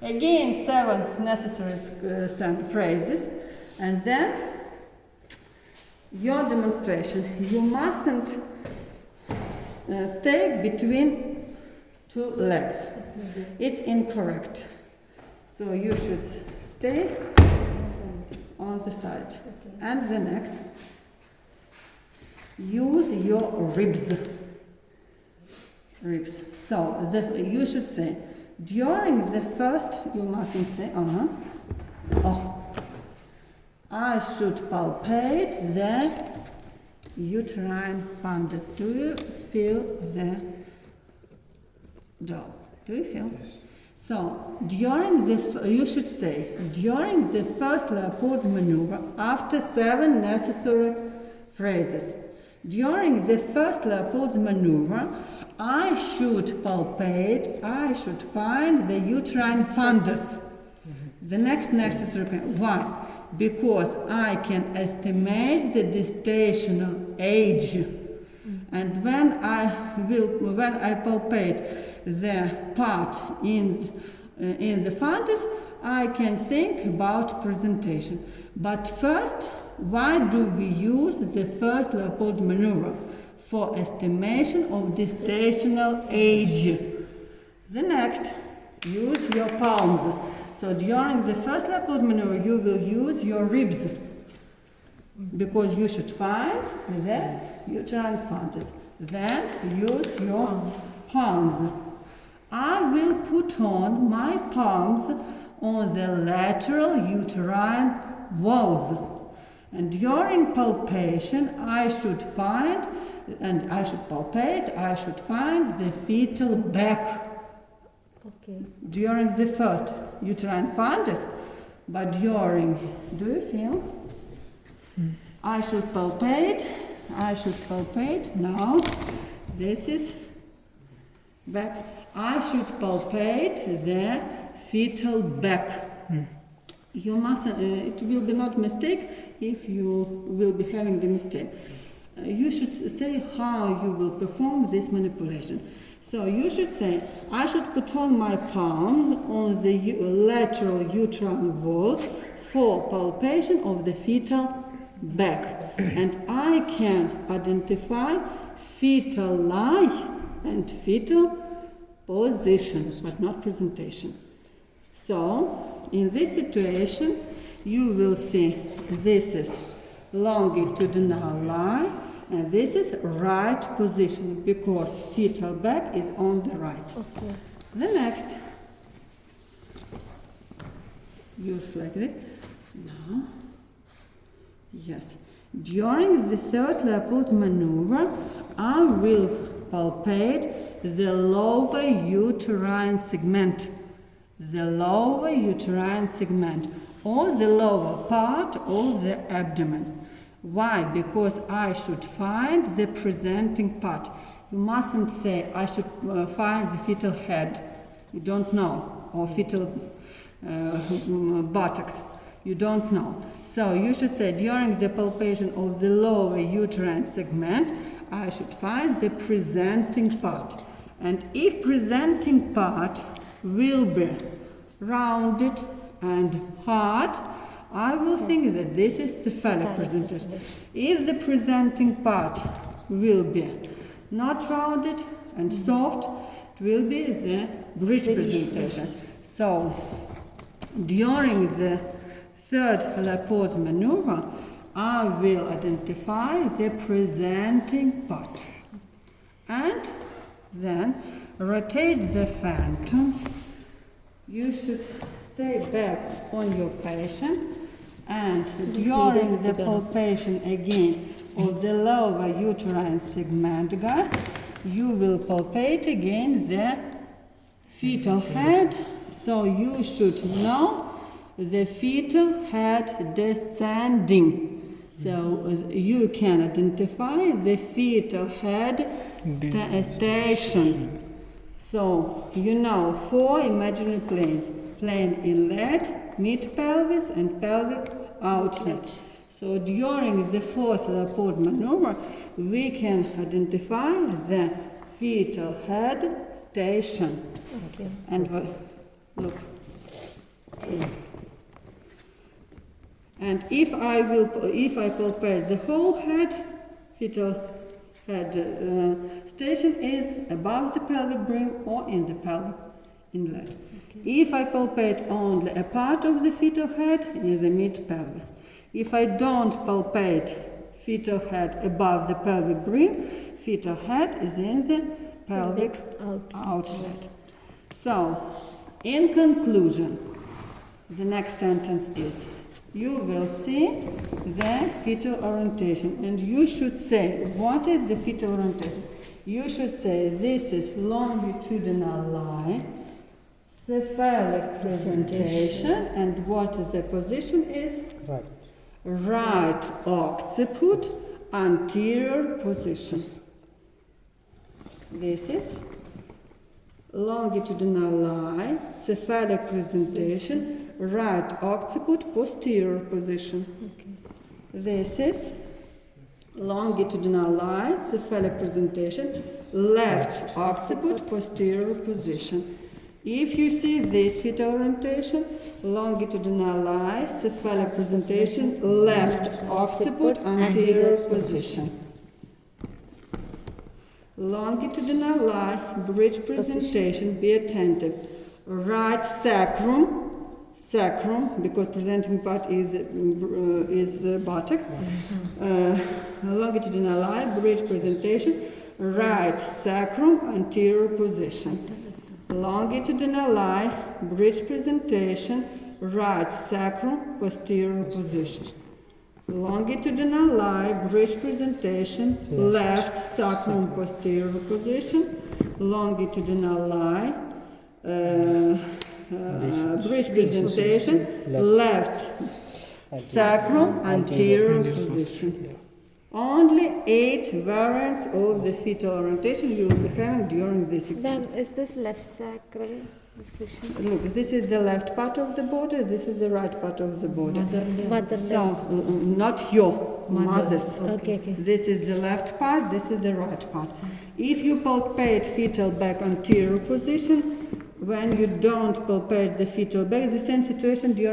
Again, 7 necessary phrases, and then your demonstration. You mustn't stay between 2 legs. It's incorrect. So you should stay on the side. And the next, use your ribs. So you should say, during the first, you mustn't say, I should palpate the uterine fundus. Do you feel the jaw? Do you feel? Yes. So, you should say, during the first Leopold's maneuver, after 7 necessary phrases, during the first Leopold's maneuver, I should palpate, I should find the uterine fundus. The next necessary phase. Why? Because I can estimate the gestational age. And when I palpate the part in the fundus, I can think about presentation. But first, why do we use the first Leopold maneuver? For estimation of gestational age. The next, use your palms. So during the first Leopold maneuver, you will use your ribs, because you should find the uterine fundus. Then use your palms. I will put on my palms on the lateral uterine walls. And during palpation, I should palpate, I should find the fetal back. Okay. During the first uterine fundus, but during, do you feel? I should palpate, now, this is back. I should palpate the fetal back. You mustn't, it will be not mistake if you will be having the mistake. You should say how you will perform this manipulation. So you should say, I should put on my palms on the lateral uterine walls for palpation of the fetal back. And I can identify fetal lie and fetal position, but not presentation. So, in this situation, you will see this is longitudinal line and this is right position, because fetal back is on the right. Okay. The next, use like this. Now, yes. During the third Leopold maneuver, I will palpate the lower uterine segment. The lower uterine segment, or the lower part of the abdomen. Why? Because I should find the presenting part. You mustn't say, I should find the fetal head. You don't know. Or fetal buttocks. You don't know. So you should say, during the palpation of the lower uterine segment, I should find the presenting part. And if presenting part will be rounded and hard, I will think that this is cephalic presentation. If the presenting part will be not rounded and soft, it will be the bridge presentation. So, during the third Leopold's maneuver, I will identify the presenting part. And then rotate the phantom. You should stay back on your patient, and during the palpation again of the lower uterine segment, guys, you will palpate again the fetal head. So you should know the fetal head descending. So you can identify the fetal head station. So you know 4 imaginary planes: plane inlet, mid-pelvis, and pelvic outlet. So during the fourth Leopold maneuver, we can identify the fetal head station. Okay. And look, And if I palpate the whole head, fetal head station is above the pelvic brim or in the pelvic inlet. Okay. If I palpate only a part of the fetal head, in the mid-pelvis. If I don't palpate fetal head above the pelvic brim, fetal head is in the pelvic outlet. So, in conclusion, the next sentence is, you will see the fetal orientation, and you should say, what is the fetal orientation? You should say, this is longitudinal line, cephalic presentation, and what is the position is? Right occiput, anterior position. This is longitudinal line, cephalic presentation, right occiput, posterior position. Okay. This is longitudinal line, cephalic presentation, left occiput, posterior position. If you see this fetal orientation, longitudinal line, cephalic presentation, left occiput, anterior position. Longitudinal line, bridge presentation, be attentive. Right sacrum, because presenting part is the buttocks. Longitudinal line, bridge presentation, right sacrum, anterior position. Longitudinal line, bridge presentation, right sacrum, posterior position. Longitudinal line, bridge presentation, left sacrum, posterior position. Longitudinal line, bridge presentation, left sacrum, anterior position. Only 8 variants of the fetal orientation you will be having during this exam. Then is this left sacral position? Look, this is the left part of the body, this is the right part of the body. Not your mother's. Okay. This is the left part, this is the right part. If you palpate fetal back anterior position, when you don't palpate the fetal back, the same situation during